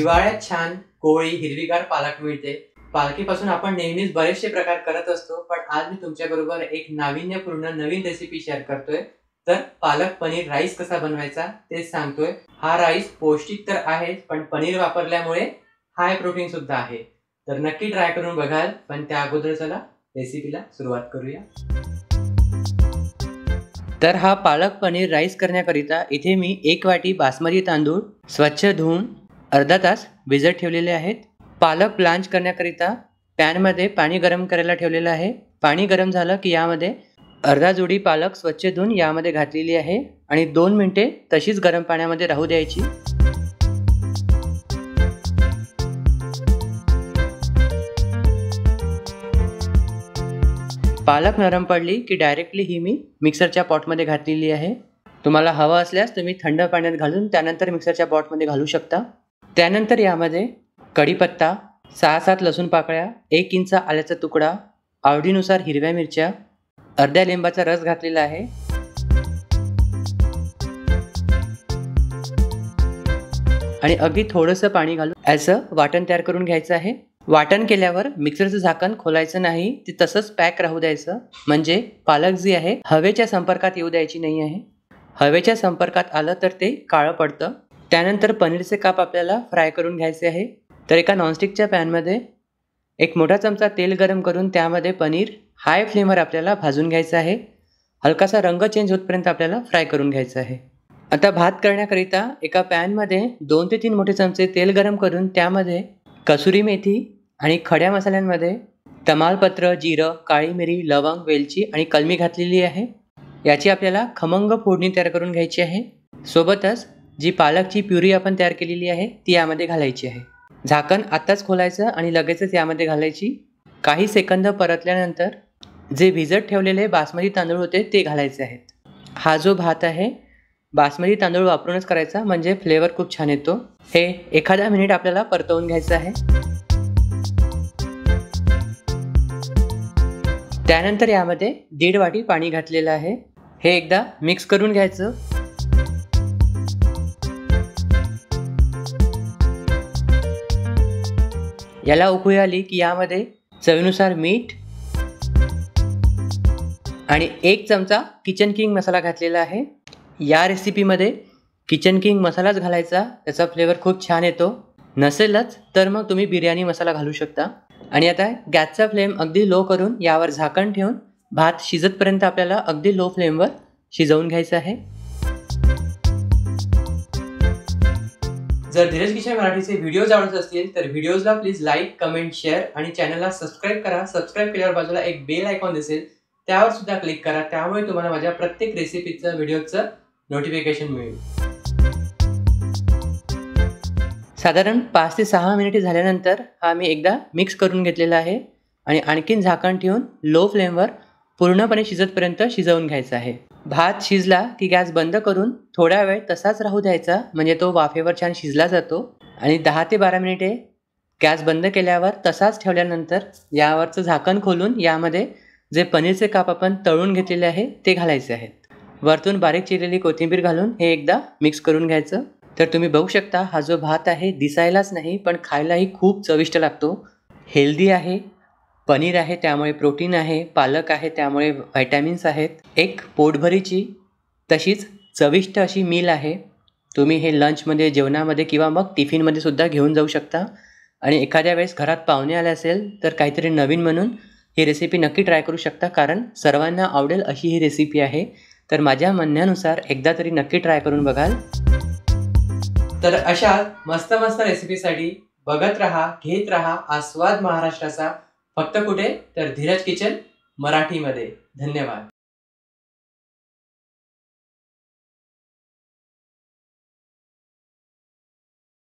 हिवाळ्यात छान कोवळी हिरवीगार पालक मिळते। पालकीपासून आपण नेहमीच बरेचसे प्रकार करत असतो, पण आज मी तुमच्याबरोबर एक नाविन्यपूर्ण नवीन रेसिपी शेअर करतोय। तर पालक पनीर राईस कसा बनवायचा ते सांगतोय। हा राईस पौष्टिक तर आहे, पण पनीर वापरल्यामुळे हाय प्रोटीन सुद्धा आहे। तर नक्की ट्राय करून बघाल, पण त्या अगोदर चला रेसिपीला सुरुवात करूया। तर हा पालक पनीर राईस करण्याकरिता इथे मी 1 वाटी बासमती तांदूळ स्वच्छ धुवून अर्धा तास भिजत ठेवलेले आहेत। पालक ब्लांच करण्याकरिता पॅन मध्ये पाणी गरम करायला ठेवलेलं आहे। पाणी गरम झालं की यामध्ये अर्धा जोडी पालक स्वच्छ धुवून यामध्ये घातलेली आहे आणि 2 मिनिटे तशीच गरम पाण्यामध्ये राहू द्यायची। पालक नरम पडली की डायरेक्टली ही मी मिक्सरच्या पॉटमध्ये घातलेली आहे। तुम्हाला हवा असल्यास तुम्ही थंड पाण्यात घालून त्यानंतर मिक्सरच्या पॉटमध्ये घालू शकता। त्यानंतर यामध्ये कढीपत्ता, 6-7 लसूण पाकळ्या, 1 इंच आल्याचा तुकडा, आवडीनुसार हिरव्या मिरच्या, अर्ध्या लिंबाचा रस घातलेला आहे आणि अगदी थोडंसं पाणी घालून असं वाटण तयार करून घ्यायचं आहे। वाटण केल्यावर मिक्सरचं झाकण खोलायचं नाही, ते तसंच पॅक राहू द्यायचं, म्हणजे पालक जी आहे हवेच्या संपर्कात येऊ द्यायची नाही आहे। हवेच्या संपर्कात आलं तर ते काळं पडतं। त्यानंतर पनीरचे काप आपल्याला फ्राय करून घ्यायचे आहे। तर एका नॉनस्टिकच्या पॅनमध्ये 1 मोठा चमचा तेल गरम करून त्यामध्ये पनीर हाय फ्लेमवर आपल्याला भाजून घ्यायचं आहे। हलकासा रंग चेंज होतपर्यंत आपल्याला फ्राय करून घ्यायचं आहे। आता भात करण्याकरिता एका पॅनमध्ये 2 ते 3 मोठे चमचे तेल गरम करून त्यामध्ये कसुरी मेथी आणि खड्या मसाल्यांमध्ये तमालपत्र, जिरं, काळी मिरी, लवंग, वेलची आणि कलमी घातलेली आहे। याची आपल्याला खमंग फोडणी तयार करून घ्यायची आहे। सोबतच जी पालकची प्युरी आपण तयार केलेली आहे ती यामध्ये घालायची आहे। झाकण आत्ताच खोलायचं आणि लगेचच यामध्ये घालायची। काही सेकंद परतल्यानंतर जे भिजत ठेवलेले बासमती तांदूळ होते ते घालायचे आहेत। हा जो भात आहे बासमती तांदूळ वापरूनच करायचा, म्हणजे फ्लेवर खूप छान येतो। हे 1 मिनिट आपल्याला परतवून घ्यायचं आहे। त्यानंतर यामध्ये 1.5 वाटी पाणी घातलेलं आहे। हे एकदा मिक्स करून घ्यायचं। याला उकळी आली की यामध्ये चवीनुसार मीठ आणि 1 चमचा किचन किंग मसाला घातलेला आहे। या रेसिपीमध्ये किचन किंग मसालाच घालायचा, त्याचा फ्लेवर खूप छान येतो। नसेलच तर मग तुम्ही बिर्याणी मसाला घालू शकता। आणि आता गॅसचा फ्लेम अगदी लो करून यावर झाकण ठेवून भात शिजतपर्यंत आपल्याला अगदी लो फ्लेमवर शिजवून घ्यायचं आहे। जर धीरज किचन मराठीचे व्हिडिओज आवडत असतील तर व्हिडिओजला प्लीज लाईक, कमेंट, शेअर आणि चॅनलला सबस्क्राईब करा। सबस्क्राईब केल्यावर बाजूला एक बेल आयकॉन दिसेल, त्यावर सुद्धा क्लिक करा, त्यामुळे तुम्हाला माझ्या प्रत्येक रेसिपीचं व्हिडिओचं नोटिफिकेशन मिळेल। साधारण 5 ते 6 मिनिटे झाल्यानंतर हा मी एकदा मिक्स करून घेतलेला आहे आणि आणखीन झाकण ठेवून लो फ्लेमवर पूर्णपणे शिजतपर्यंत शिजवून घ्यायचा आहे। भात शिजला की गॅस बंद करून थोडा वेळ तसाच राहू द्यायचा, म्हणजे तो वाफेवर छान शिजला जातो। आणि 10 ते 12 मिनिटे गॅस बंद केल्यावर तसाच ठेवल्यानंतर यावरचं झाकण खोलून यामध्ये जे पनीरचे काप आपण तळून घेतलेले आहे ते घालायचे आहेत। वरतून बारीक चिरलेली कोथिंबीर घालून हे एकदा मिक्स करून घ्यायचं। तर तुम्ही बघू शकता हा जो भात आहे दिसायलाच नाही पण खायलाही खूप चविष्ट लागतो। हेल्दी आहे, पनीर आहे त्यामुळे प्रोटीन आहे, पालक आहे त्यामुळे व्हिटॅमिन्स आहेत। एक पोटभरीची तशीच चविष्ट अशी मील आहे। तुम्ही हे लंचमध्ये, जेवणामध्ये किंवा मग टिफिनमध्ये सुद्धा घेऊन जाऊ शकता। आणि एखाद्या वेळेस घरात पाहुणे आले असेल तर काहीतरी नवीन म्हणून ही रेसिपी नक्की ट्राय करू शकता, कारण सर्वांना आवडेल अशी ही रेसिपी आहे। तर माझ्या म्हणण्यानुसार एकदा तरी नक्की ट्राय करून बघाल। तर अशा मस्त मस्त रेसिपीसाठी बघत रहा, घेत रहा आस्वाद महाराष्ट्राचा, फक्त कुठे तर धीरज किचन मराठीमध्ये। धन्यवाद।